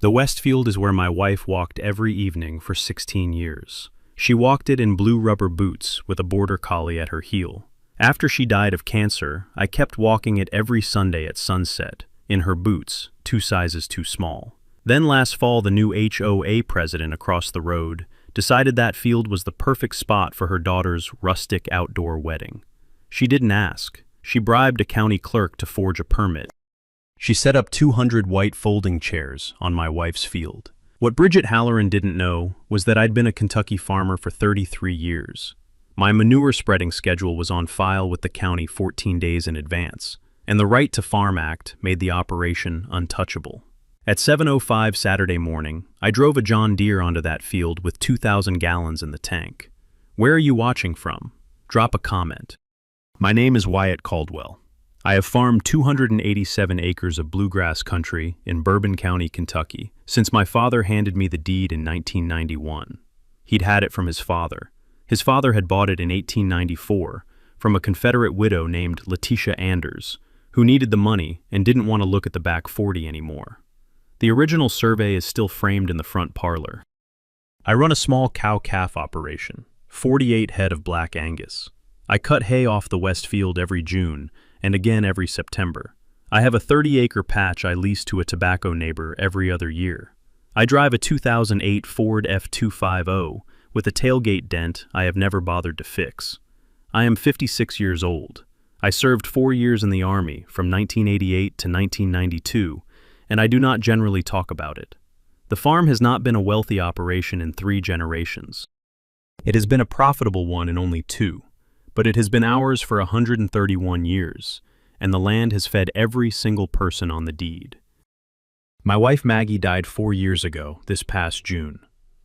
The Westfield is where my wife walked every evening for 16 years. She walked it in blue rubber boots with a border collie at her heel. After she died of cancer, I kept walking it every Sunday at sunset, in her boots, 2 sizes too small. Then last fall, the new HOA president across the road decided that field was the perfect spot for her daughter's rustic outdoor wedding. She didn't ask. She bribed a county clerk to forge a permit. She set up 200 white folding chairs on my wife's field. What Bridget Halloran didn't know was that I'd been a Kentucky farmer for 33 years. My manure spreading schedule was on file with the county 14 days in advance, and the Right to Farm Act made the operation untouchable. At 7:05 Saturday morning, I drove a John Deere onto that field with 2,000 gallons in the tank. Where are you watching from? Drop a comment. My name is Wyatt Caldwell. I have farmed 287 acres of bluegrass country in Bourbon County, Kentucky, since my father handed me the deed in 1991. He'd had it from his father. His father had bought it in 1894 from a Confederate widow named Letitia Anders, who needed the money and didn't want to look at the back 40 anymore. The original survey is still framed in the front parlor. I run a small cow-calf operation, 48 head of Black Angus. I cut hay off the West Field every June and again every September. I have a 30-acre patch I lease to a tobacco neighbor every other year. I drive a 2008 Ford F250 with a tailgate dent I have never bothered to fix. I am 56 years old. I served 4 years in the Army from 1988 to 1992, and I do not generally talk about it. The farm has not been a wealthy operation in 3 generations. It has been a profitable one in only 2. But it has been ours for 131 years, and the land has fed every single person on the deed. My wife Maggie died 4 years ago, this past June.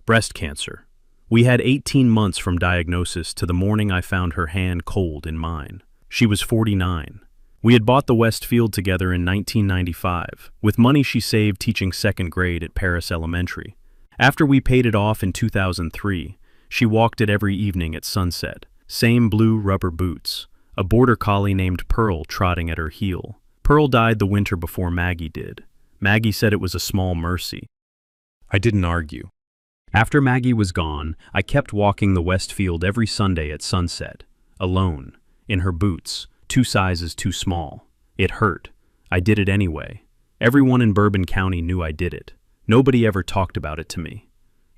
Breast cancer. We had 18 months from diagnosis to the morning I found her hand cold in mine. She was 49. We had bought the West Field together in 1995, with money she saved teaching 2nd grade at Paris Elementary. After we paid it off in 2003, she walked it every evening at sunset. Same blue rubber boots, a border collie named Pearl trotting at her heel. Pearl died the winter before Maggie did. Maggie said it was a small mercy. I didn't argue. After Maggie was gone, I kept walking the West Field every Sunday at sunset, alone, in her boots, 2 sizes too small. It hurt. I did it anyway. Everyone in Bourbon County knew I did it. Nobody ever talked about it to me.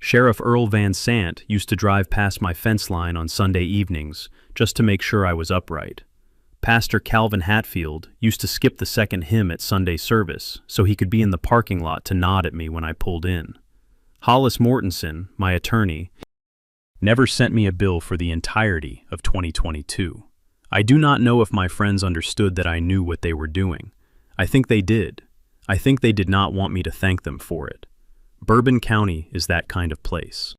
Sheriff Earl Van Sant used to drive past my fence line on Sunday evenings just to make sure I was upright. Pastor Calvin Hatfield used to skip the second hymn at Sunday service so he could be in the parking lot to nod at me when I pulled in. Hollis Mortensen, my attorney, never sent me a bill for the entirety of 2022. I do not know if my friends understood that I knew what they were doing. I think they did. I think they did not want me to thank them for it. Bourbon County is that kind of place.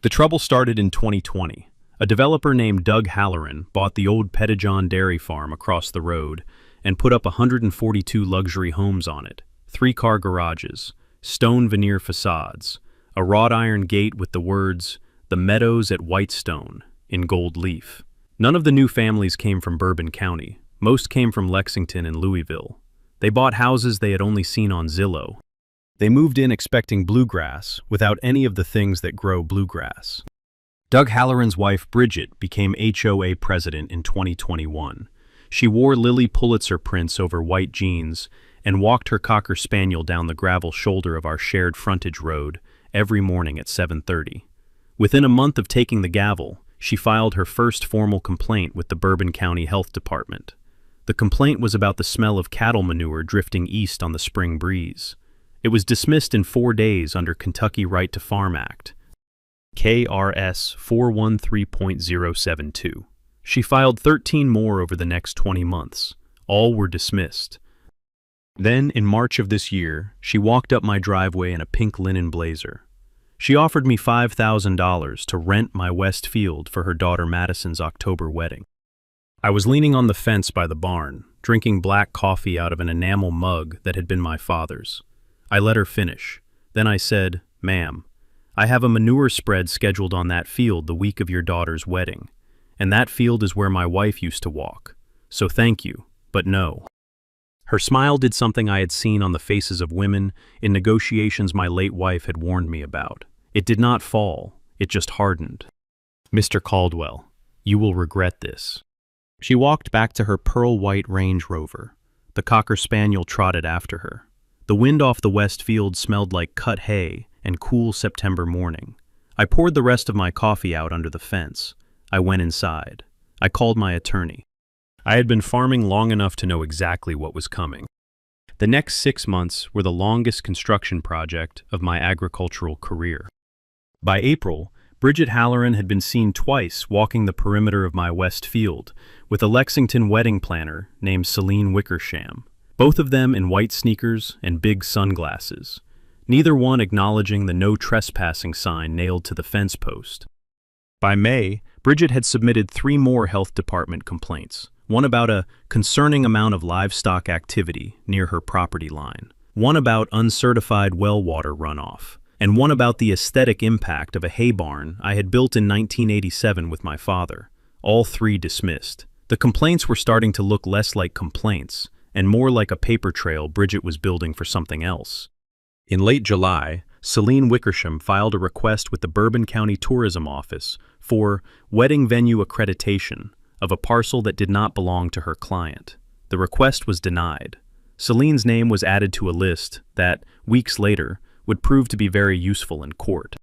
The trouble started in 2020. A developer named Doug Halloran bought the old Pettijohn dairy farm across the road and put up 142 luxury homes on it, 3-car garages, stone veneer facades, a wrought iron gate with the words, "The Meadows at Whitestone," in gold leaf. None of the new families came from Bourbon County. Most came from Lexington and Louisville. They bought houses they had only seen on Zillow. They moved in expecting bluegrass without any of the things that grow bluegrass. Doug Halloran's wife Bridget became HOA president in 2021. She wore Lily Pulitzer prints over white jeans and walked her Cocker Spaniel down the gravel shoulder of our shared frontage road every morning at 7:30. Within a month of taking the gavel, she filed her first formal complaint with the Bourbon County Health Department. The complaint was about the smell of cattle manure drifting east on the spring breeze. It was dismissed in 4 days under Kentucky Right to Farm Act, KRS 413.072. She filed 13 more over the next 20 months. All were dismissed. Then, in March of this year, she walked up my driveway in a pink linen blazer. She offered me $5,000 to rent my West Field for her daughter Madison's October wedding. I was leaning on the fence by the barn, drinking black coffee out of an enamel mug that had been my father's. I let her finish. Then I said, "Ma'am, I have a manure spread scheduled on that field the week of your daughter's wedding, and that field is where my wife used to walk. So thank you, but no." Her smile did something I had seen on the faces of women in negotiations my late wife had warned me about. It did not fall, it just hardened. "Mr. Caldwell, you will regret this." She walked back to her pearl-white Range Rover. The Cocker Spaniel trotted after her. The wind off the west field smelled like cut hay and cool September morning. I poured the rest of my coffee out under the fence. I went inside. I called my attorney. I had been farming long enough to know exactly what was coming. The next 6 months were the longest construction project of my agricultural career. By April, Bridget Halloran had been seen twice walking the perimeter of my west field with a Lexington wedding planner named Celine Wickersham, both of them in white sneakers and big sunglasses, neither one acknowledging the no trespassing sign nailed to the fence post. By May, Bridget had submitted 3 more health department complaints, one about a concerning amount of livestock activity near her property line, one about uncertified well water runoff, and one about the aesthetic impact of a hay barn I had built in 1987 with my father. All 3 dismissed. The complaints were starting to look less like complaints and more like a paper trail Bridget was building for something else. In late July, Celine Wickersham filed a request with the Bourbon County Tourism Office for wedding venue accreditation of a parcel that did not belong to her client. The request was denied. Celine's name was added to a list that, weeks later, would prove to be very useful in court.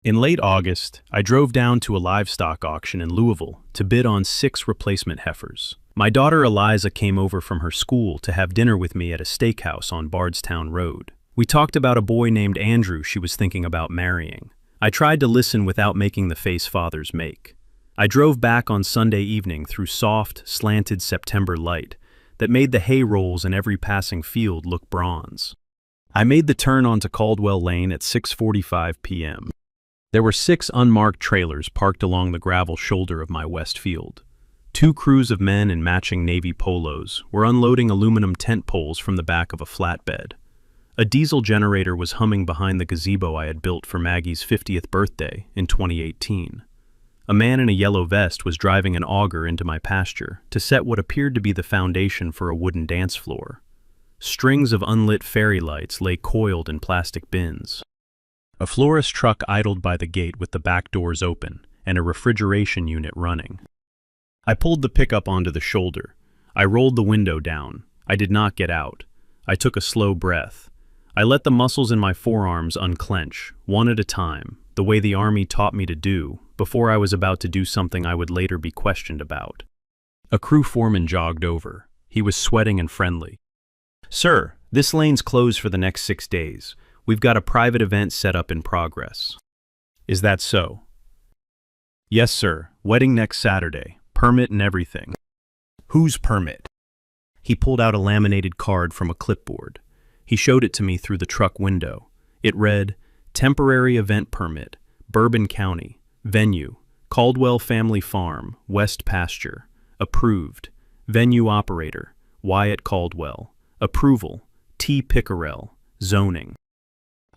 In late August, I drove down to a livestock auction in Louisville to bid on 6 replacement heifers. My daughter Eliza came over from her school to have dinner with me at a steakhouse on Bardstown Road. We talked about a boy named Andrew she was thinking about marrying. I tried to listen without making the face fathers make. I drove back on Sunday evening through soft, slanted September light that made the hay rolls in every passing field look bronze. I made the turn onto Caldwell Lane at 6:45 p.m. There were 6 unmarked trailers parked along the gravel shoulder of my west field. 2 crews of men in matching navy polos were unloading aluminum tent poles from the back of a flatbed. A diesel generator was humming behind the gazebo I had built for Maggie's 50th birthday in 2018. A man in a yellow vest was driving an auger into my pasture to set what appeared to be the foundation for a wooden dance floor. Strings of unlit fairy lights lay coiled in plastic bins. A florist truck idled by the gate with the back doors open and a refrigeration unit running. I pulled the pickup onto the shoulder. I rolled the window down. I did not get out. I took a slow breath. I let the muscles in my forearms unclench, one at a time, the way the Army taught me to do, before I was about to do something I would later be questioned about. A crew foreman jogged over. He was sweating and friendly. "Sir, this lane's closed for the next 6 days. We've got a private event set up in progress." "Is that so?" "Yes, sir. Wedding next Saturday. Permit and everything." "Whose permit?" He pulled out a laminated card from a clipboard. He showed it to me through the truck window. It read, "Temporary Event Permit, Bourbon County, Venue, Caldwell Family Farm, West Pasture, Approved, Venue Operator, Wyatt Caldwell, Approval, T. Pickerel, Zoning."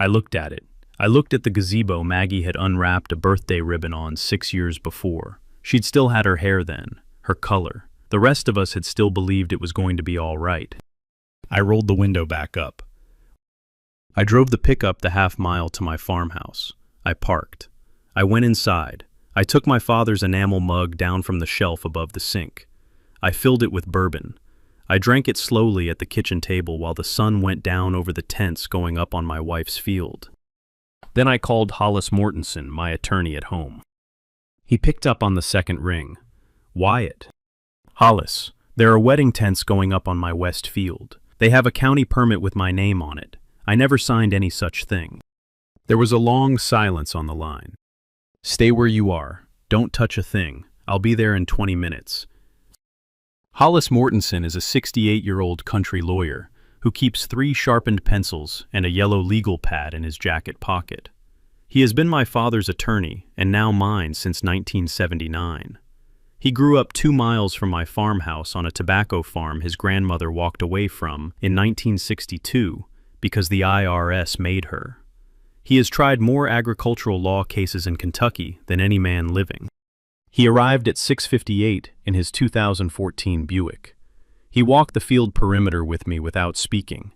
I looked at it. I looked at the gazebo Maggie had unwrapped a birthday ribbon on 6 years before. She'd still had her hair then, her color. The rest of us had still believed it was going to be all right. I rolled the window back up. I drove the pickup the half-mile to my farmhouse. I parked. I went inside. I took my father's enamel mug down from the shelf above the sink. I filled it with bourbon. I drank it slowly at the kitchen table while the sun went down over the tents going up on my wife's field. Then I called Hollis Mortensen, my attorney at home. He picked up on the second ring. "Wyatt." "Hollis, there are wedding tents going up on my west field. They have a county permit with my name on it. I never signed any such thing." There was a long silence on the line. "Stay where you are. Don't touch a thing. I'll be there in 20 minutes. Hollis Mortensen is a 68-year-old country lawyer who keeps 3 sharpened pencils and a yellow legal pad in his jacket pocket. He has been my father's attorney and now mine since 1979. He grew up 2 miles from my farmhouse on a tobacco farm his grandmother walked away from in 1962 because the IRS made her. He has tried more agricultural law cases in Kentucky than any man living. He arrived at 6:58 in his 2014 Buick. He walked the field perimeter with me without speaking.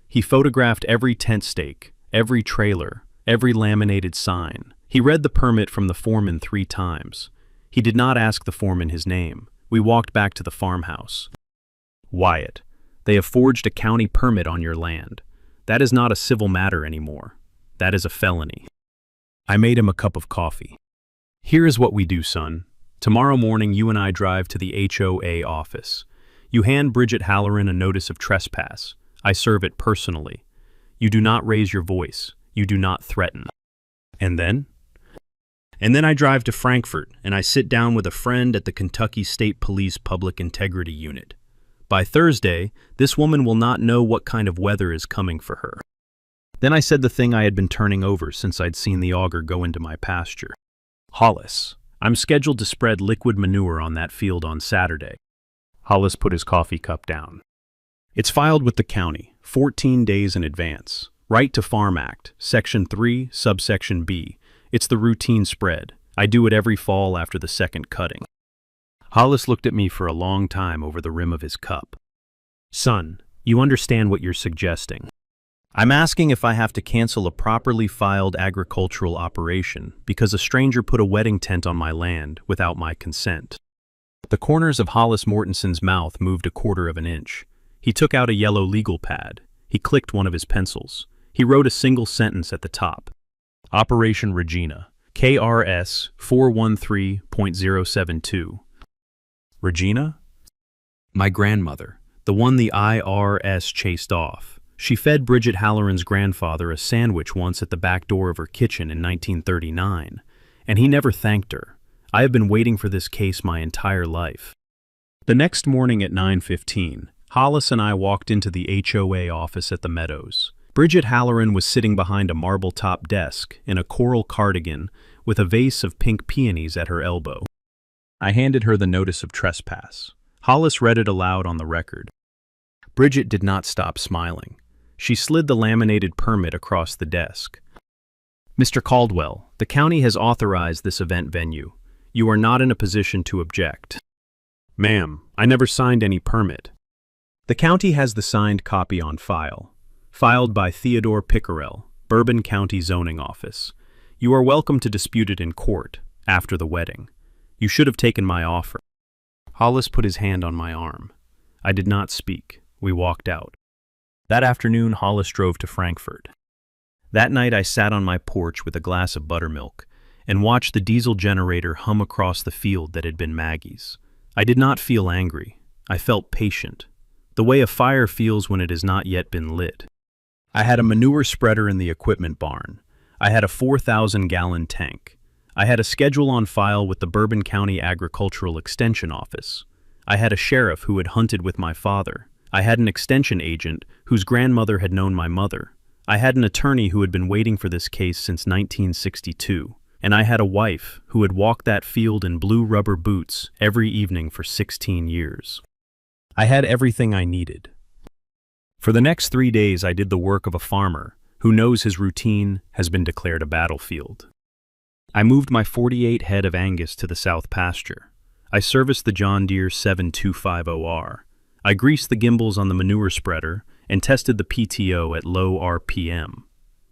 He photographed every tent stake, every trailer, every laminated sign. He read the permit from the foreman 3 times. He did not ask the foreman his name. We walked back to the farmhouse. Wyatt, they have forged a county permit on your land. That is not a civil matter anymore. That is a felony. I made him a cup of coffee. Here is what we do, son. Tomorrow morning you and I drive to the HOA office. You hand Bridget Halloran a notice of trespass. I serve it personally. You do not raise your voice. You do not threaten. And then? And then I drive to Frankfort and I sit down with a friend at the Kentucky State Police Public Integrity Unit. By Thursday, this woman will not know what kind of weather is coming for her. Then I said the thing I had been turning over since I'd seen the auger go into my pasture. Hollis, I'm scheduled to spread liquid manure on that field on Saturday. Hollis put his coffee cup down. It's filed with the county, 14 days in advance. Right to Farm Act, Section 3, Subsection B. It's the routine spread. I do it every fall after the second cutting. Hollis looked at me for a long time over the rim of his cup. Son, you understand what you're suggesting. I'm asking if I have to cancel a properly filed agricultural operation because a stranger put a wedding tent on my land without my consent. The corners of Hollis Mortenson's mouth moved a quarter of an inch. He took out a yellow legal pad. He clicked one of his pencils. He wrote a single sentence at the top. Operation Regina, KRS 413.072. Regina? My grandmother, the one the IRS chased off. She fed Bridget Halloran's grandfather a sandwich once at the back door of her kitchen in 1939, and he never thanked her. I have been waiting for this case my entire life. The next morning at 9:15, Hollis and I walked into the HOA office at the Meadows. Bridget Halloran was sitting behind a marble-top desk in a coral cardigan with a vase of pink peonies at her elbow. I handed her the notice of trespass. Hollis read it aloud on the record. Bridget did not stop smiling. She slid the laminated permit across the desk. Mr. Caldwell, the county has authorized this event venue. You are not in a position to object. Ma'am, I never signed any permit. The county has the signed copy on file. Filed by Theodore Pickerel, Bourbon County Zoning Office. You are welcome to dispute it in court, after the wedding. You should have taken my offer. Hollis put his hand on my arm. I did not speak. We walked out. That afternoon, Hollis drove to Frankfort. That night, I sat on my porch with a glass of buttermilk and watched the diesel generator hum across the field that had been Maggie's. I did not feel angry. I felt patient, the way a fire feels when it has not yet been lit. I had a manure spreader in the equipment barn. I had a 4,000-gallon tank. I had a schedule on file with the Bourbon County Agricultural Extension Office. I had a sheriff who had hunted with my father. I had an extension agent whose grandmother had known my mother. I had an attorney who had been waiting for this case since 1962. And I had a wife who had walked that field in blue rubber boots every evening for 16 years. I had everything I needed. For the next 3 days, I did the work of a farmer who knows his routine has been declared a battlefield. I moved my 48 head of Angus to the south pasture. I serviced the John Deere 7250R. I greased the gimbals on the manure spreader and tested the PTO at low RPM.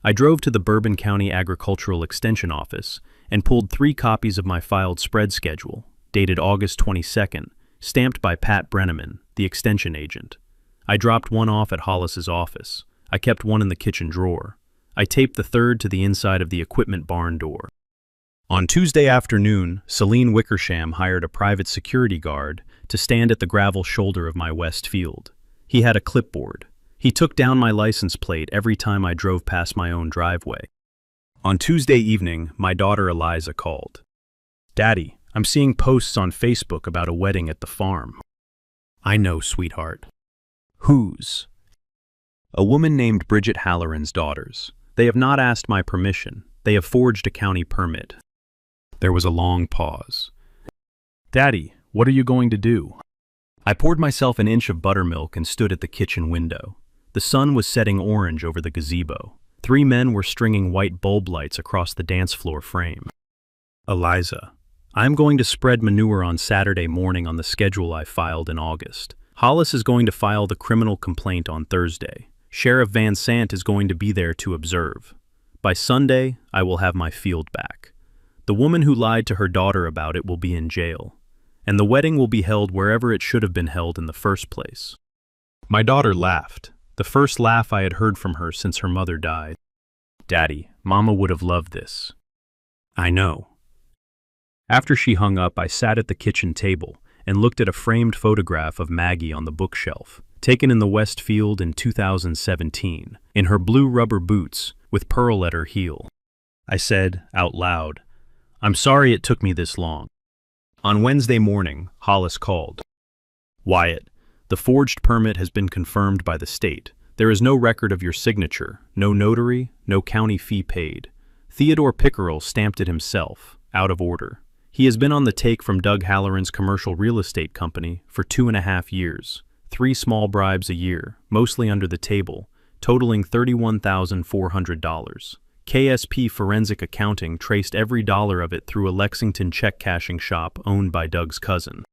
I drove to the Bourbon County Agricultural Extension Office and pulled 3 copies of my filed spread schedule, dated August 22nd, stamped by Pat Brenneman, the extension agent. I dropped one off at Hollis's office. I kept one in the kitchen drawer. I taped the third to the inside of the equipment barn door. On Tuesday afternoon, Celine Wickersham hired a private security guard to stand at the gravel shoulder of my west field. He had a clipboard. He took down my license plate every time I drove past my own driveway. On Tuesday evening, my daughter Eliza called. Daddy, I'm seeing posts on Facebook about a wedding at the farm. I know, sweetheart. Whose? A woman named Bridget Halloran's daughters. They have not asked my permission. They have forged a county permit. There was a long pause. Daddy, what are you going to do? I poured myself an inch of buttermilk and stood at the kitchen window. The sun was setting orange over the gazebo. 3 men were stringing white bulb lights across the dance floor frame. Eliza, I'm going to spread manure on Saturday morning on the schedule I filed in August. Hollis is going to file the criminal complaint on Thursday. Sheriff Van Sant is going to be there to observe. By Sunday, I will have my field back. The woman who lied to her daughter about it will be in jail, and the wedding will be held wherever it should have been held in the first place. My daughter laughed, the first laugh I had heard from her since her mother died. Daddy, Mama would have loved this. I know. After she hung up, I sat at the kitchen table and looked at a framed photograph of Maggie on the bookshelf, taken in the West Field in 2017, in her blue rubber boots with pearl at her heel. I said, out loud, "I'm sorry it took me this long." On Wednesday morning, Hollis called. "Wyatt, the forged permit has been confirmed by the state. There is no record of your signature, no notary, no county fee paid. Theodore Pickerel stamped it himself, out of order. He has been on the take from Doug Halloran's commercial real estate company for 2.5 years, 3 small bribes a year, mostly under the table, totaling $31,400. KSP Forensic Accounting traced every dollar of it through a Lexington check cashing shop owned by Doug's cousin.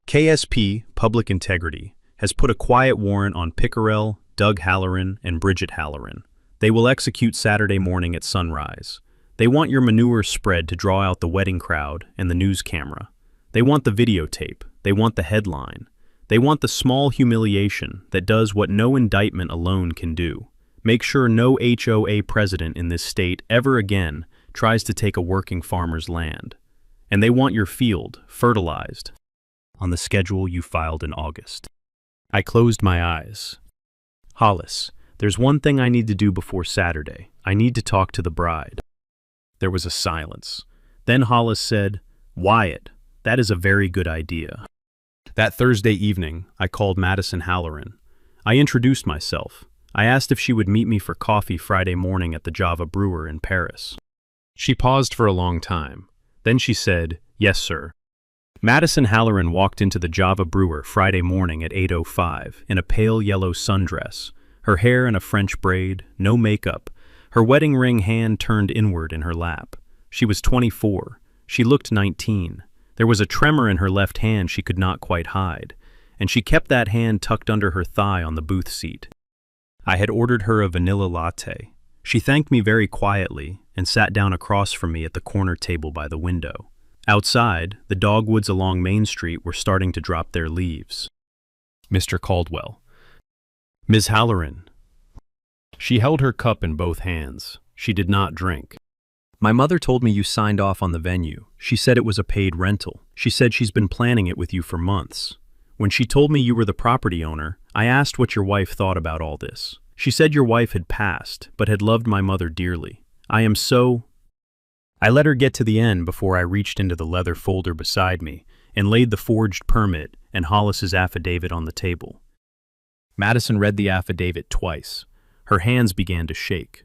KSP, Public Integrity, has put a quiet warrant on Pickerel, Doug Halloran, and Bridget Halloran. They will execute Saturday morning at sunrise. They want your manure spread to draw out the wedding crowd and the news camera. They want the videotape. They want the headline. They want the small humiliation that does what no indictment alone can do. Make sure no HOA president in this state ever again tries to take a working farmer's land. And they want your field fertilized on the schedule you filed in August. I closed my eyes. Hollis, there's one thing I need to do before Saturday. I need to talk to the bride. There was a silence. Then Hollis said, "Wyatt, that is a very good idea." That Thursday evening, I called Madison Halloran. I introduced myself. I asked if she would meet me for coffee Friday morning at the Java Brewer in Paris. She paused for a long time. Then she said, "Yes, sir." Madison Halloran walked into the Java Brewer Friday morning at 8:05 in a pale yellow sundress, her hair in a French braid, no makeup, her wedding ring hand turned inward in her lap. She was 24. She looked 19. There was a tremor in her left hand she could not quite hide, and she kept that hand tucked under her thigh on the booth seat. I had ordered her a vanilla latte. She thanked me very quietly and sat down across from me at the corner table by the window. Outside, the dogwoods along Main Street were starting to drop their leaves. Mr. Caldwell. Ms. Halloran. She held her cup in both hands. She did not drink. My mother told me you signed off on the venue. She said it was a paid rental. She said she's been planning it with you for months. When she told me you were the property owner, I asked what your wife thought about all this. She said your wife had passed, but had loved my mother dearly. I let her get to the end before I reached into the leather folder beside me and laid the forged permit and Hollis's affidavit on the table. Madison read the affidavit twice. Her hands began to shake.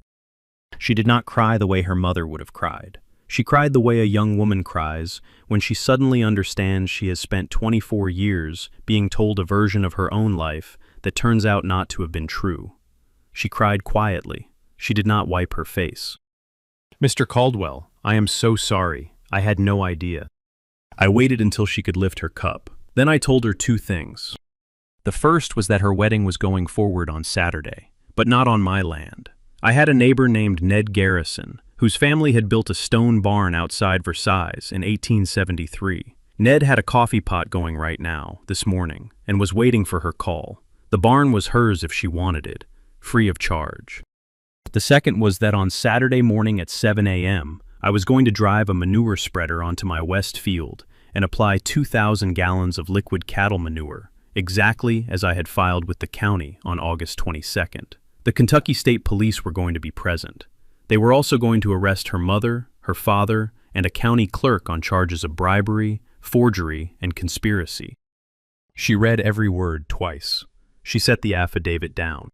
She did not cry the way her mother would have cried. She cried the way a young woman cries when she suddenly understands she has spent 24 years being told a version of her own life that turns out not to have been true. She cried quietly. She did not wipe her face. "Mr. Caldwell, I am so sorry. I had no idea." I waited until she could lift her cup. Then I told her 2 things. The first was that her wedding was going forward on Saturday, but not on my land. I had a neighbor named Ned Garrison, whose family had built a stone barn outside Versailles in 1873. Ned had a coffee pot going right now, this morning, and was waiting for her call. The barn was hers if she wanted it, free of charge. The second was that on Saturday morning at 7 a.m., I was going to drive a manure spreader onto my west field and apply 2,000 gallons of liquid cattle manure, exactly as I had filed with the county on August 22nd. The Kentucky State Police were going to be present. They were also going to arrest her mother, her father, and a county clerk on charges of bribery, forgery, and conspiracy. She read every word twice. She set the affidavit down.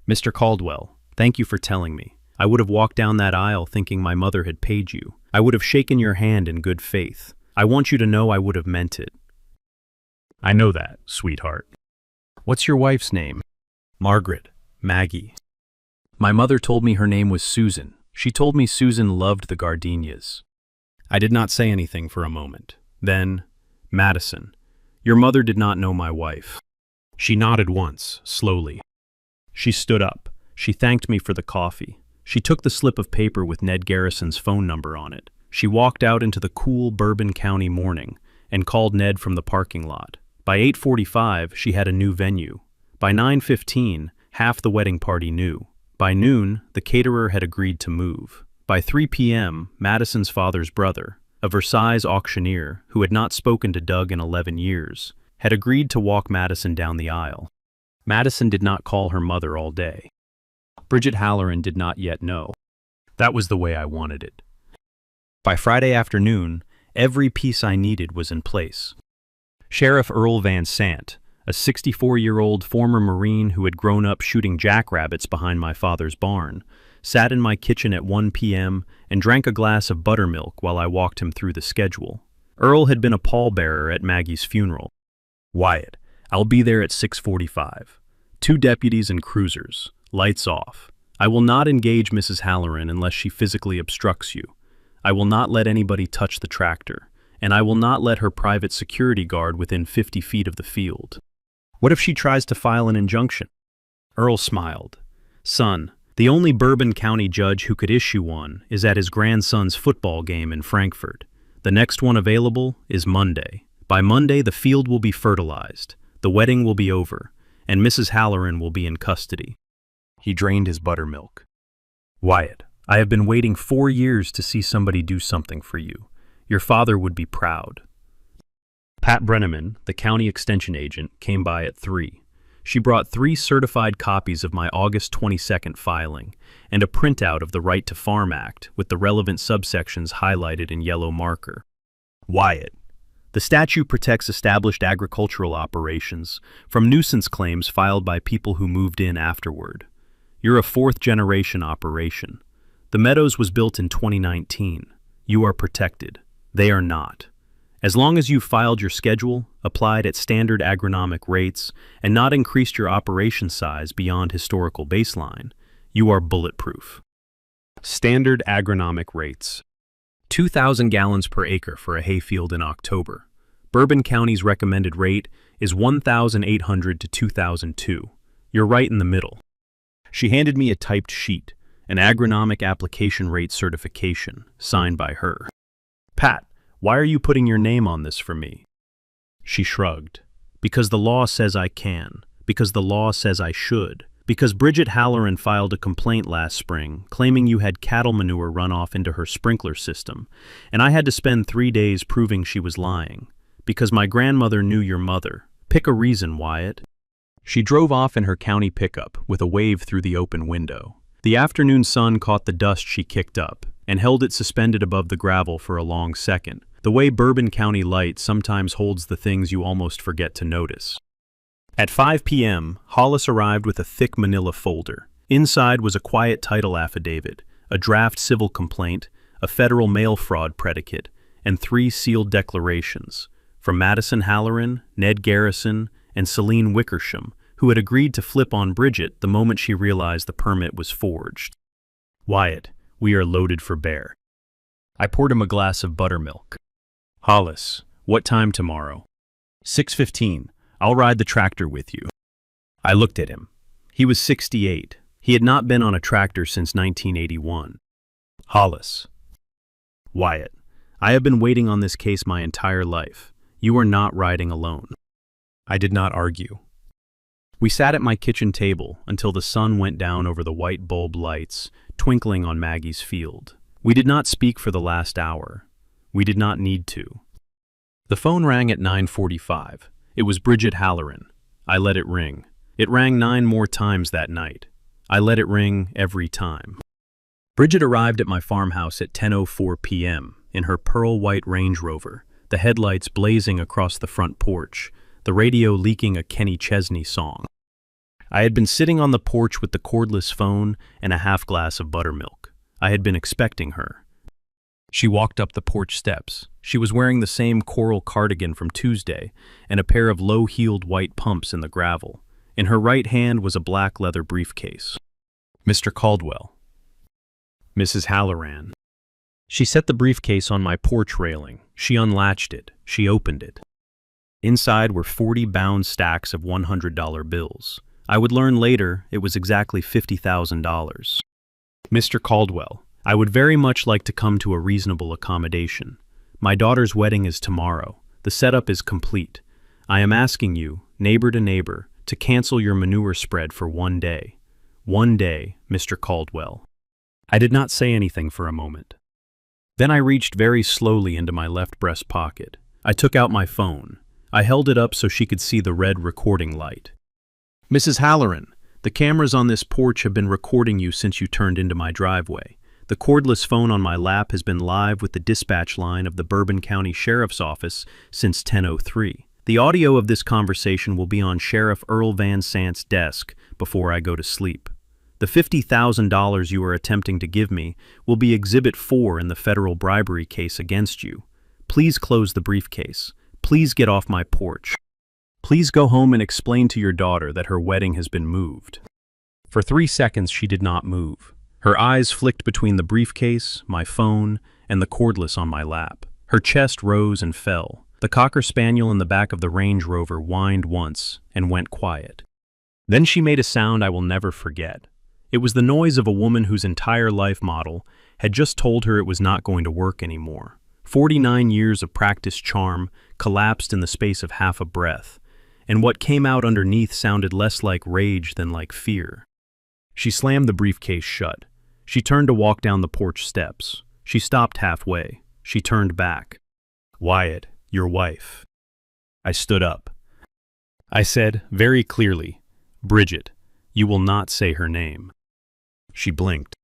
"Mr. Caldwell, thank you for telling me. I would have walked down that aisle thinking my mother had paid you. I would have shaken your hand in good faith. I want you to know I would have meant it." "I know that, sweetheart." "What's your wife's name?" "Margaret. Maggie." My mother told me her name was Susan. She told me Susan loved the gardenias. I did not say anything for a moment. Then, "Madison, your mother did not know my wife." She nodded once, slowly. She stood up. She thanked me for the coffee. She took the slip of paper with Ned Garrison's phone number on it. She walked out into the cool Bourbon County morning and called Ned from the parking lot. By 8:45, she had a new venue. By 9:15, half the wedding party knew. By noon, the caterer had agreed to move. By 3 p.m., Madison's father's brother, a Versailles auctioneer who had not spoken to Doug in 11 years, had agreed to walk Madison down the aisle. Madison did not call her mother all day. Bridget Halloran did not yet know. That was the way I wanted it. By Friday afternoon, every piece I needed was in place. Sheriff Earl Van Sant, a 64-year-old former Marine who had grown up shooting jackrabbits behind my father's barn, sat in my kitchen at 1 p.m. and drank a glass of buttermilk while I walked him through the schedule. Earl had been a pallbearer at Maggie's funeral. Wyatt, I'll be there at 6:45. 2 deputies and cruisers. Lights off. I will not engage Mrs. Halloran unless she physically obstructs you. I will not let anybody touch the tractor, and I will not let her private security guard within 50 feet of the field. What if she tries to file an injunction? Earl smiled. Son, the only Bourbon County judge who could issue one is at his grandson's football game in Frankfort. The next one available is Monday. By Monday, the field will be fertilized, the wedding will be over, and Mrs. Halloran will be in custody. He drained his buttermilk. Wyatt, I have been waiting 4 years to see somebody do something for you. Your father would be proud. Pat Brenneman, the county extension agent, came by at 3. She brought 3 certified copies of my August 22nd filing and a printout of the Right to Farm Act with the relevant subsections highlighted in yellow marker. Wyatt, the statute protects established agricultural operations from nuisance claims filed by people who moved in afterward. You're a 4th-generation operation. The Meadows was built in 2019. You are protected. They are not. As long as you've filed your schedule, applied at standard agronomic rates, and not increased your operation size beyond historical baseline, you are bulletproof. Standard agronomic rates. 2,000 gallons per acre for a hayfield in October. Bourbon County's recommended rate is 1,800 to 2,002. You're right in the middle. She handed me a typed sheet, an agronomic application rate certification, signed by her. Pat, why are you putting your name on this for me? She shrugged. Because the law says I can. Because the law says I should. Because Bridget Halloran filed a complaint last spring claiming you had cattle manure run off into her sprinkler system, and I had to spend 3 days proving she was lying. Because my grandmother knew your mother. Pick a reason, Wyatt. She drove off in her county pickup with a wave through the open window. The afternoon sun caught the dust she kicked up and held it suspended above the gravel for a long second, the way Bourbon County light sometimes holds the things you almost forget to notice. At 5 p.m., Hollis arrived with a thick manila folder. Inside was a quiet title affidavit, a draft civil complaint, a federal mail fraud predicate, and 3 sealed declarations from Madison Halloran, Ned Garrison, and Celine Wickersham, who had agreed to flip on Bridget the moment she realized the permit was forged. Wyatt, we are loaded for bear. I poured him a glass of buttermilk. Hollis, what time tomorrow? 6:15. I'll ride the tractor with you. I looked at him. He was 68. He had not been on a tractor since 1981. Hollis. Wyatt, I have been waiting on this case my entire life. You are not riding alone. I did not argue. We sat at my kitchen table until the sun went down over the white bulb lights twinkling on Maggie's field. We did not speak for the last hour. We did not need to. The phone rang at 9:45. It was Bridget Halloran. I let it ring. It rang 9 more times that night. I let it ring every time. Bridget arrived at my farmhouse at 10:04 p.m. in her pearl white Range Rover, the headlights blazing across the front porch, the radio leaking a Kenny Chesney song. I had been sitting on the porch with the cordless phone and a half glass of buttermilk. I had been expecting her. She walked up the porch steps. She was wearing the same coral cardigan from Tuesday and a pair of low-heeled white pumps in the gravel. In her right hand was a black leather briefcase. Mr. Caldwell. Mrs. Halloran. She set the briefcase on my porch railing. She unlatched it. She opened it. Inside were 40 bound stacks of $100 bills. I would learn later it was exactly $50,000. Mr. Caldwell, I would very much like to come to a reasonable accommodation. My daughter's wedding is tomorrow. The setup is complete. I am asking you, neighbor to neighbor, to cancel your manure spread for 1 day. 1 day, Mr. Caldwell. I did not say anything for a moment. Then I reached very slowly into my left breast pocket. I took out my phone. I held it up so she could see the red recording light. Mrs. Halloran, the cameras on this porch have been recording you since you turned into my driveway. The cordless phone on my lap has been live with the dispatch line of the Bourbon County Sheriff's Office since 10:03. The audio of this conversation will be on Sheriff Earl Van Sant's desk before I go to sleep. The $50,000 you are attempting to give me will be Exhibit 4 in the federal bribery case against you. Please close the briefcase. Please get off my porch. Please go home and explain to your daughter that her wedding has been moved. For 3 seconds she did not move. Her eyes flicked between the briefcase, my phone, and the cordless on my lap. Her chest rose and fell. The Cocker Spaniel in the back of the Range Rover whined once and went quiet. Then she made a sound I will never forget. It was the noise of a woman whose entire life model had just told her it was not going to work anymore. 49 years of practiced charm collapsed in the space of half a breath, and what came out underneath sounded less like rage than like fear. She slammed the briefcase shut. She turned to walk down the porch steps. She stopped halfway. She turned back. "Wyatt, your wife." I stood up. I said, very clearly, "Bridget, you will not say her name." She blinked.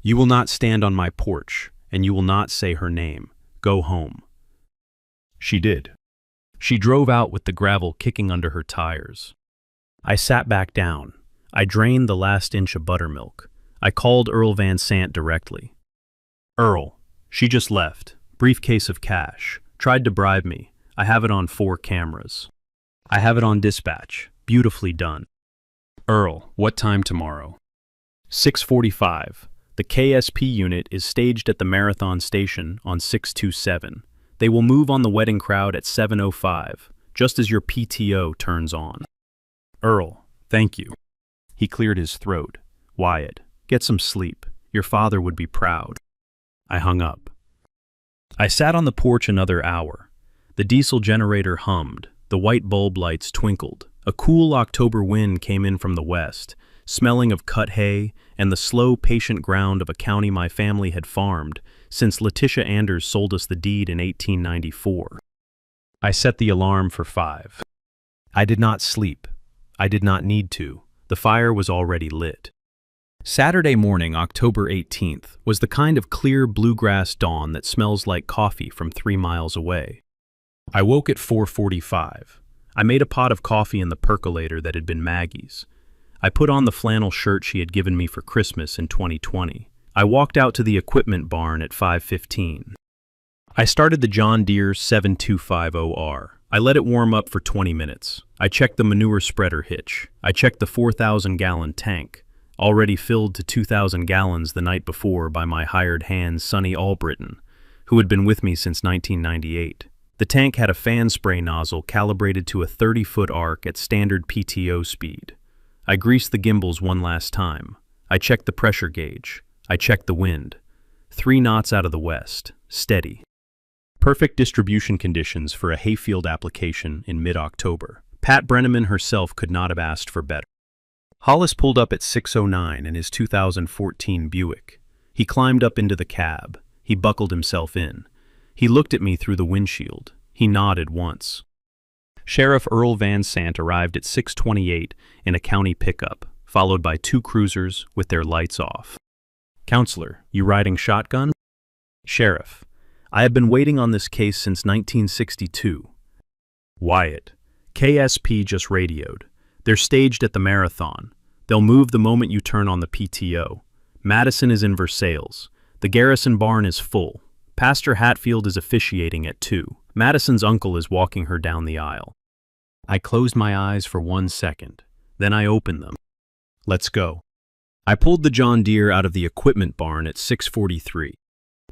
"You will not stand on my porch, and you will not say her name. Go home." She did. She drove out with the gravel kicking under her tires. I sat back down. I drained the last inch of buttermilk. I called Earl Van Sant directly. "Earl, she just left. Briefcase of cash. Tried to bribe me. I have it on 4 cameras. I have it on dispatch. Beautifully done." "Earl, what time tomorrow?" 6:45. The KSP unit is staged at the Marathon Station on 627. They will move on the wedding crowd at 7:05, just as your PTO turns on. "Earl, thank you." He cleared his throat. "Wyatt, get some sleep. Your father would be proud." I hung up. I sat on the porch another hour. The diesel generator hummed. The white bulb lights twinkled. A cool October wind came in from the west, smelling of cut hay and the slow, patient ground of a county my family had farmed since Letitia Anders sold us the deed in 1894. I set the alarm for 5. I did not sleep. I did not need to. The fire was already lit. Saturday morning, October 18th, was the kind of clear bluegrass dawn that smells like coffee from 3 miles away. I woke at 4:45. I made a pot of coffee in the percolator that had been Maggie's. I put on the flannel shirt she had given me for Christmas in 2020. I walked out to the equipment barn at 5:15. I started the John Deere 7250R. I let it warm up for 20 minutes. I checked the manure spreader hitch. I checked the 4,000-gallon tank, already filled to 2,000 gallons the night before by my hired hand Sonny Albritton, who had been with me since 1998. The tank had a fan spray nozzle calibrated to a 30-foot arc at standard PTO speed. I greased the gimbals one last time. I checked the pressure gauge. I checked the wind. 3 knots out of the west. Steady. Perfect distribution conditions for a hayfield application in mid-October. Pat Brenneman herself could not have asked for better. Hollis pulled up at 6:09 in his 2014 Buick. He climbed up into the cab. He buckled himself in. He looked at me through the windshield. He nodded once. Sheriff Earl Van Sant arrived at 6:28 in a county pickup, followed by 2 cruisers with their lights off. "Counselor, you riding shotgun?" "Sheriff, I have been waiting on this case since 1962. "Wyatt, KSP just radioed. They're staged at the Marathon. They'll move the moment you turn on the PTO. Madison is in Versailles. The Garrison barn is full. Pastor Hatfield is officiating at 2. Madison's uncle is walking her down the aisle." I closed my eyes for 1 second. Then I opened them. "Let's go." I pulled the John Deere out of the equipment barn at 6:43.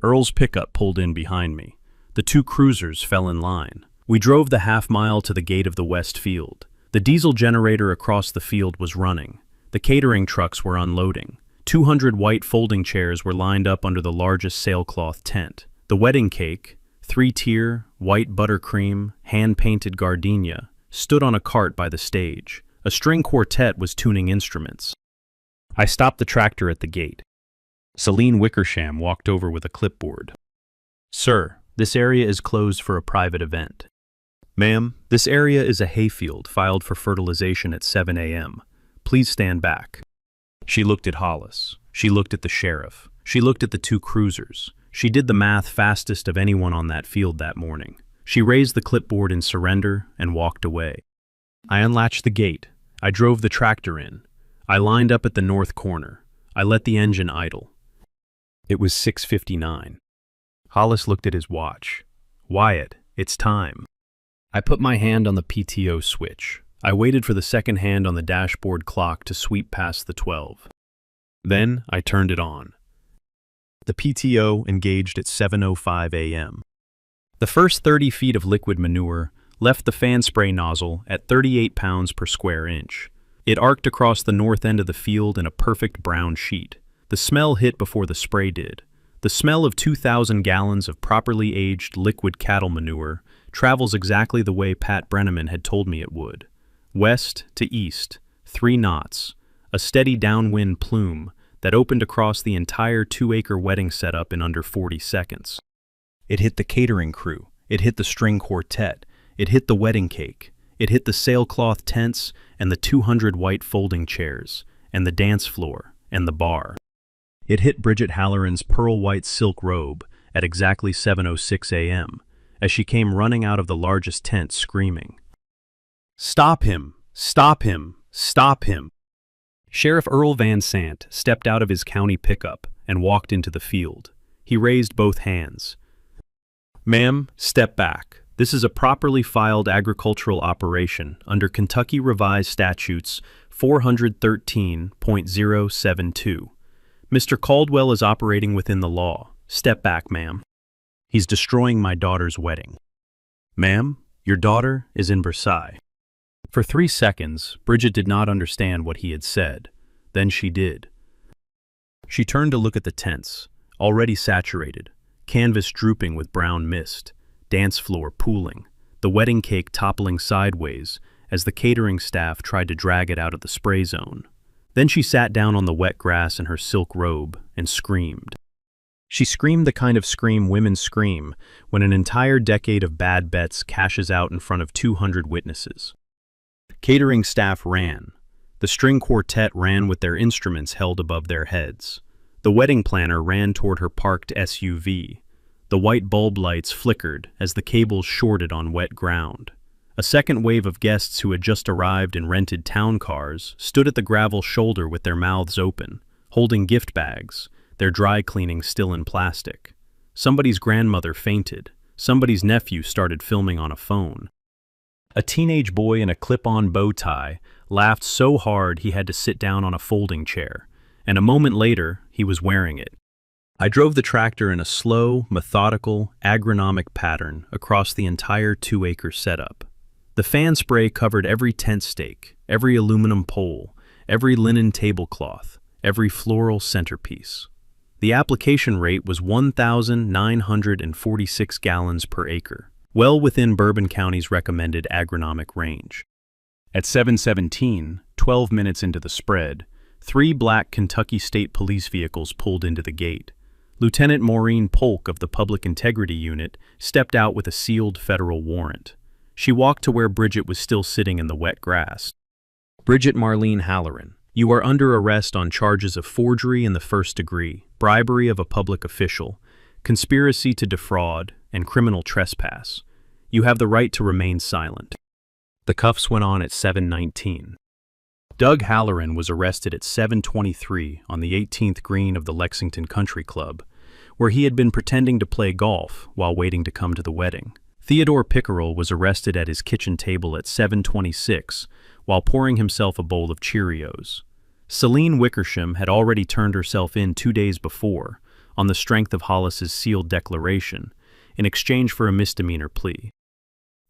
Earl's pickup pulled in behind me. The 2 cruisers fell in line. We drove the half-mile to the gate of the west field. The diesel generator across the field was running. The catering trucks were unloading. 200 white folding chairs were lined up under the largest sailcloth tent. The wedding cake, 3-tier, white buttercream, hand-painted gardenia, stood on a cart by the stage. A string quartet was tuning instruments. I stopped the tractor at the gate. Celine Wickersham walked over with a clipboard. "Sir, this area is closed for a private event." "Ma'am, this area is a hayfield filed for fertilization at 7 a.m. Please stand back." She looked at Hollis. She looked at the sheriff. She looked at the 2 cruisers. She did the math fastest of anyone on that field that morning. She raised the clipboard in surrender and walked away. I unlatched the gate. I drove the tractor in. I lined up at the north corner. I let the engine idle. It was 6:59. Hollis looked at his watch. "Wyatt, it's time." I put my hand on the PTO switch. I waited for the second hand on the dashboard clock to sweep past the 12. Then I turned it on. The PTO engaged at 7:05 a.m. The first 30 feet of liquid manure left the fan spray nozzle at 38 pounds per square inch. It arced across the north end of the field in a perfect brown sheet. The smell hit before the spray did. The smell of 2,000 gallons of properly aged liquid cattle manure travels exactly the way Pat Brenneman had told me it would. West to east, 3 knots, a steady downwind plume that opened across the entire 2-acre wedding setup in under 40 seconds. It hit the catering crew. It hit the string quartet. It hit the wedding cake. It hit the sailcloth tents and the 200 white folding chairs, and the dance floor, and the bar. It hit Bridget Halloran's pearl-white silk robe at exactly 7:06 a.m. as she came running out of the largest tent screaming, "Stop him! Stop him! Stop him!" Sheriff Earl Van Sant stepped out of his county pickup and walked into the field. He raised both hands. "Ma'am, step back. This is a properly filed agricultural operation under Kentucky Revised Statutes 413.072. Mr. Caldwell is operating within the law. Step back, ma'am. He's destroying my daughter's wedding." "Ma'am, your daughter is in Versailles." For 3 seconds, Bridget did not understand what he had said. Then she did. She turned to look at the tents, already saturated, canvas drooping with brown mist, dance floor pooling, the wedding cake toppling sideways as the catering staff tried to drag it out of the spray zone. Then she sat down on the wet grass in her silk robe and screamed. She screamed the kind of scream women scream when an entire decade of bad bets cashes out in front of 200 witnesses. Catering staff ran. The string quartet ran with their instruments held above their heads. The wedding planner ran toward her parked SUV. The white bulb lights flickered as the cables shorted on wet ground. A second wave of guests who had just arrived in rented town cars stood at the gravel shoulder with their mouths open, holding gift bags, their dry cleaning still in plastic. Somebody's grandmother fainted. Somebody's nephew started filming on a phone. A teenage boy in a clip-on bow tie laughed so hard he had to sit down on a folding chair, and a moment later, he was wearing it. I drove the tractor in a slow, methodical, agronomic pattern across the entire 2-acre setup. The fan spray covered every tent stake, every aluminum pole, every linen tablecloth, every floral centerpiece. The application rate was 1,946 gallons per acre, well within Bourbon County's recommended agronomic range. At 7:17, 12 minutes into the spread, 3 black Kentucky State Police vehicles pulled into the gate. Lieutenant Maureen Polk of the Public Integrity Unit stepped out with a sealed federal warrant. She walked to where Bridget was still sitting in the wet grass. "Bridget Marlene Halloran, you are under arrest on charges of forgery in the first degree, bribery of a public official, conspiracy to defraud, and criminal trespass. You have the right to remain silent." The cuffs went on at 7:19. Doug Halloran was arrested at 7:23 on the 18th green of the Lexington Country Club, where he had been pretending to play golf while waiting to come to the wedding. Theodore Pickerel was arrested at his kitchen table at 7:26 while pouring himself a bowl of Cheerios. Celine Wickersham had already turned herself in 2 days before, on the strength of Hollis's sealed declaration, in exchange for a misdemeanor plea.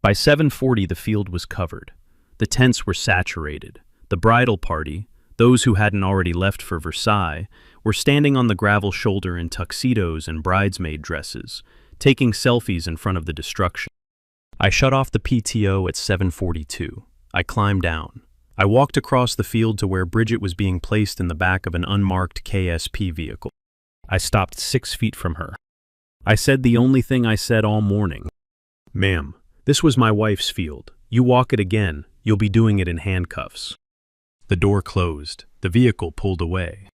By 7:40, the field was covered. The tents were saturated. The bridal party, those who hadn't already left for Versailles, were standing on the gravel shoulder in tuxedos and bridesmaid dresses, taking selfies in front of the destruction. I shut off the PTO at 7:42. I climbed down. I walked across the field to where Bridget was being placed in the back of an unmarked KSP vehicle. I stopped 6 feet from her. I said the only thing I said all morning. "Ma'am, this was my wife's field. You walk it again, you'll be doing it in handcuffs." The door closed. The vehicle pulled away.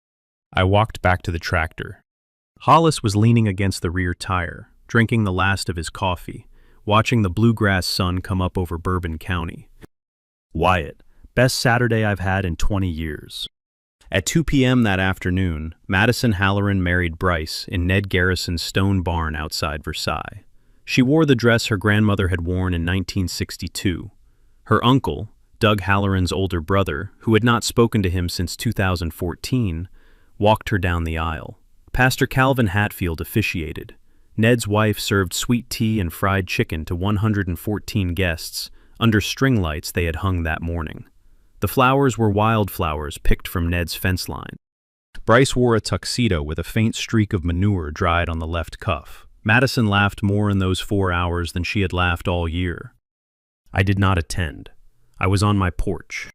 I walked back to the tractor. Hollis was leaning against the rear tire, drinking the last of his coffee, watching the bluegrass sun come up over Bourbon County. "Wyatt, best Saturday I've had in 20 years. At 2 p.m. that afternoon, Madison Halloran married Bryce in Ned Garrison's stone barn outside Versailles. She wore the dress her grandmother had worn in 1962. Her uncle, Doug Halloran's older brother, who had not spoken to him since 2014, walked her down the aisle. Pastor Calvin Hatfield officiated. Ned's wife served sweet tea and fried chicken to 114 guests under string lights they had hung that morning. The flowers were wildflowers picked from Ned's fence line. Bryce wore a tuxedo with a faint streak of manure dried on the left cuff. Madison laughed more in those 4 hours than she had laughed all year. I did not attend. I was on my porch.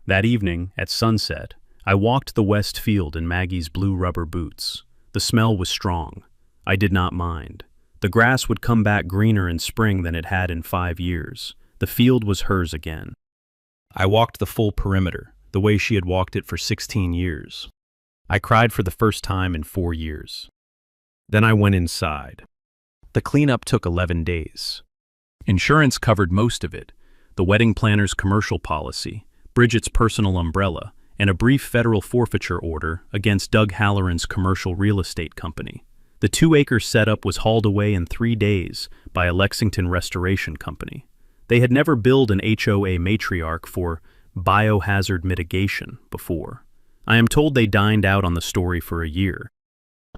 That evening, at sunset, I walked the west field in Maggie's blue rubber boots. The smell was strong. I did not mind. The grass would come back greener in spring than it had in 5 years. The field was hers again. I walked the full perimeter, the way she had walked it for 16 years. I cried for the first time in 4 years. Then I went inside. The cleanup took 11 days. Insurance covered most of it, the wedding planner's commercial policy, Bridget's personal umbrella, and a brief federal forfeiture order against Doug Halloran's commercial real estate company. The 2-acre setup was hauled away in 3 days by a Lexington restoration company. They had never billed an HOA matriarch for biohazard mitigation before. I am told they dined out on the story for a year.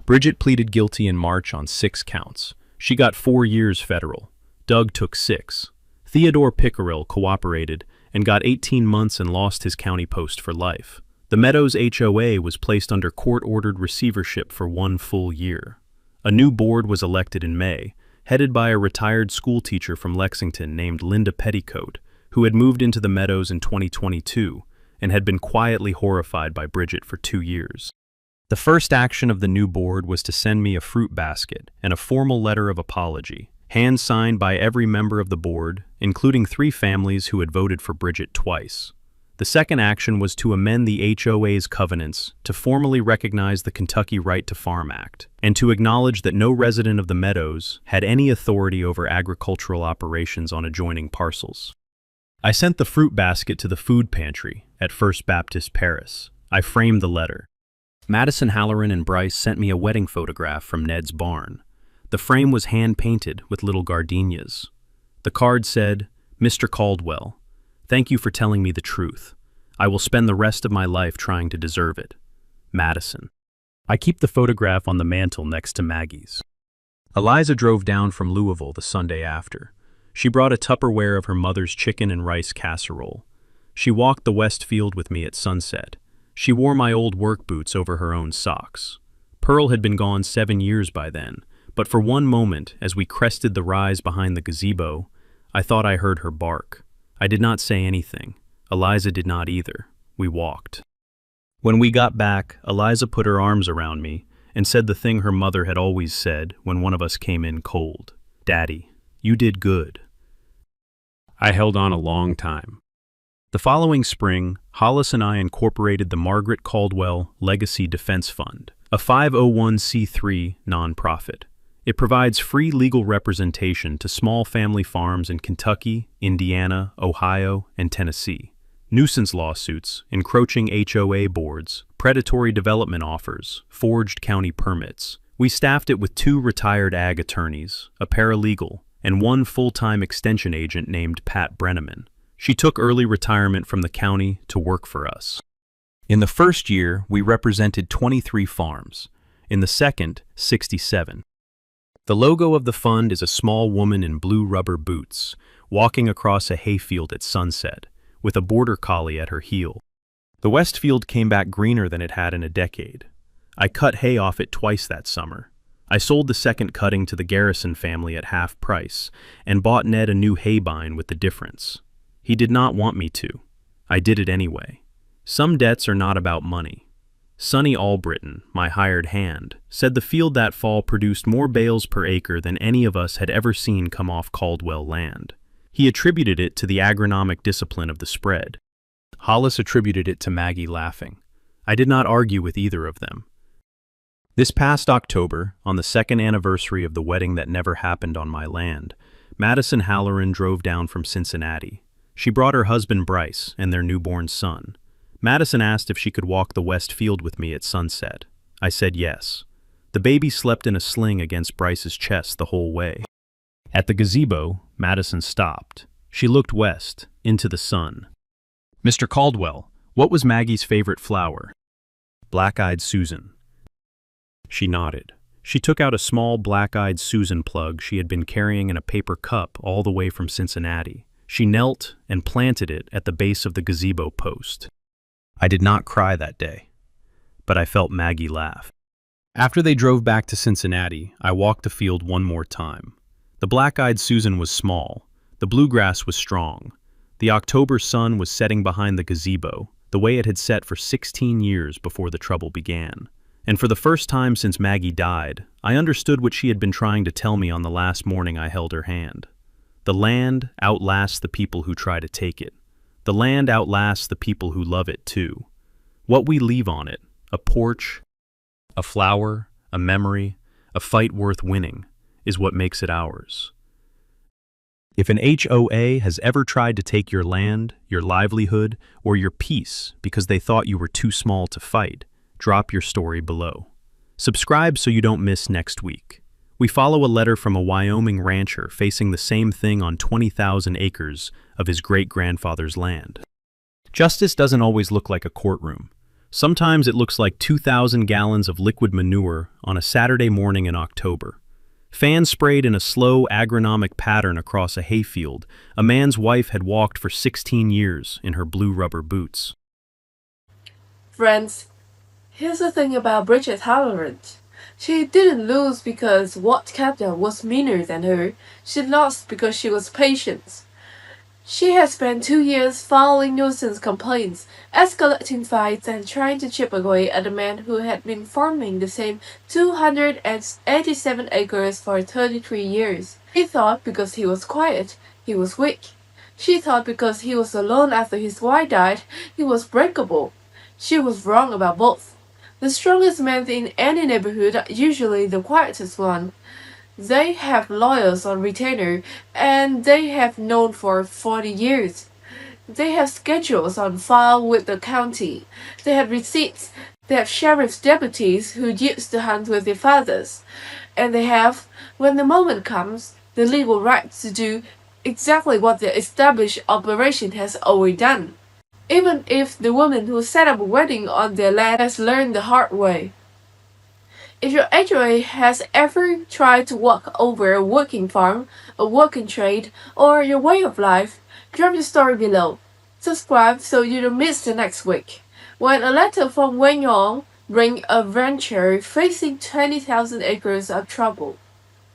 Bridget pleaded guilty in March on 6 counts. She got 4 years federal. Doug took 6. Theodore Pickerill cooperated and got 18 months and lost his county post for life. The Meadows HOA was placed under court-ordered receivership for 1 full year. A new board was elected in May, headed by a retired schoolteacher from Lexington named Linda Petticoat, who had moved into the Meadows in 2022 and had been quietly horrified by Bridget for 2 years. The first action of the new board was to send me a fruit basket and a formal letter of apology, hand-signed by every member of the board, including 3 families who had voted for Bridget twice. The second action was to amend the HOA's covenants to formally recognize the Kentucky Right to Farm Act, and to acknowledge that no resident of the Meadows had any authority over agricultural operations on adjoining parcels. I sent the fruit basket to the food pantry at First Baptist Paris. I framed the letter. Madison Halloran and Bryce sent me a wedding photograph from Ned's barn. The frame was hand-painted with little gardenias. The card said, "Mr. Caldwell, thank you for telling me the truth. I will spend the rest of my life trying to deserve it. Madison." I keep the photograph on the mantel next to Maggie's. Eliza drove down from Louisville the Sunday after. She brought a Tupperware of her mother's chicken and rice casserole. She walked the west field with me at sunset. She wore my old work boots over her own socks. Pearl had been gone 7 years by then, but for one moment, as we crested the rise behind the gazebo, I thought I heard her bark. I did not say anything. Eliza did not either. We walked. When we got back, Eliza put her arms around me and said the thing her mother had always said when one of us came in cold. "Daddy, you did good." I held on a long time. The following spring, Hollis and I incorporated the Margaret Caldwell Legacy Defense Fund, a 501c3 nonprofit. It provides free legal representation to small family farms in Kentucky, Indiana, Ohio, and Tennessee. Nuisance lawsuits, encroaching HOA boards, predatory development offers, forged county permits. We staffed it with 2 retired ag attorneys, a paralegal, and 1 full-time extension agent named Pat Brenneman. She took early retirement from the county to work for us. In the first year, we represented 23 farms. In the second, 67. The logo of the fund is a small woman in blue rubber boots, walking across a hayfield at sunset, with a border collie at her heel. The west field came back greener than it had in a decade. I cut hay off it twice that summer. I sold the second cutting to the Garrison family at half price, and bought Ned a new haybine with the difference. He did not want me to. I did it anyway. Some debts are not about money. Sonny Albritton, my hired hand, said the field that fall produced more bales per acre than any of us had ever seen come off Caldwell land. He attributed it to the agronomic discipline of the spread. Hollis attributed it to Maggie laughing. I did not argue with either of them. This past October, on the second anniversary of the wedding that never happened on my land, Madison Halloran drove down from Cincinnati. She brought her husband Bryce and their newborn son. Madison asked if she could walk the west field with me at sunset. I said yes. The baby slept in a sling against Bryce's chest the whole way. At the gazebo, Madison stopped. She looked west, into the sun. "Mr. Caldwell, what was Maggie's favorite flower?" "Black-eyed Susan." She nodded. She took out a small black-eyed Susan plug she had been carrying in a paper cup all the way from Cincinnati. She knelt and planted it at the base of the gazebo post. I did not cry that day, but I felt Maggie laugh. After they drove back to Cincinnati, I walked the field one more time. The black-eyed Susan was small. The bluegrass was strong. The October sun was setting behind the gazebo, the way it had set for 16 years before the trouble began. And for the first time since Maggie died, I understood what she had been trying to tell me on the last morning I held her hand. The land outlasts the people who try to take it. The land outlasts the people who love it too. What we leave on it, a porch, a flower, a memory, a fight worth winning, is what makes it ours. If an HOA has ever tried to take your land, your livelihood, or your peace because they thought you were too small to fight, drop your story below. Subscribe so you don't miss next week. We follow a letter from a Wyoming rancher facing the same thing on 20,000 acres of his great-grandfather's land. Justice doesn't always look like a courtroom. Sometimes it looks like 2,000 gallons of liquid manure on a Saturday morning in October. Fans sprayed in a slow agronomic pattern across a hayfield. A man's wife had walked for 16 years in her blue rubber boots. Friends, here's the thing about Bridget Halloran. She didn't lose because what kept her was meaner than her. She lost because she was patient. She had spent 2 years filing nuisance complaints, escalating fights, and trying to chip away at a man who had been farming the same 287 acres for 33 years. She thought because he was quiet, he was weak. She thought because he was alone after his wife died, he was breakable. She was wrong about both. The strongest men in any neighborhood are usually the quietest one. They have lawyers on retainer, and they have known for 40 years. They have schedules on file with the county. They have receipts. They have sheriff's deputies who used to hunt with their fathers. And they have, when the moment comes, the legal right to do exactly what the established operation has always done. Even if the woman who set up a wedding on their land has learned the hard way. If your HOA has ever tried to walk over a working farm, a working trade, or your way of life, drop your story below. Subscribe so you don't miss the next week, when a letter from Wyoming brings a rancher facing 20,000 acres of trouble.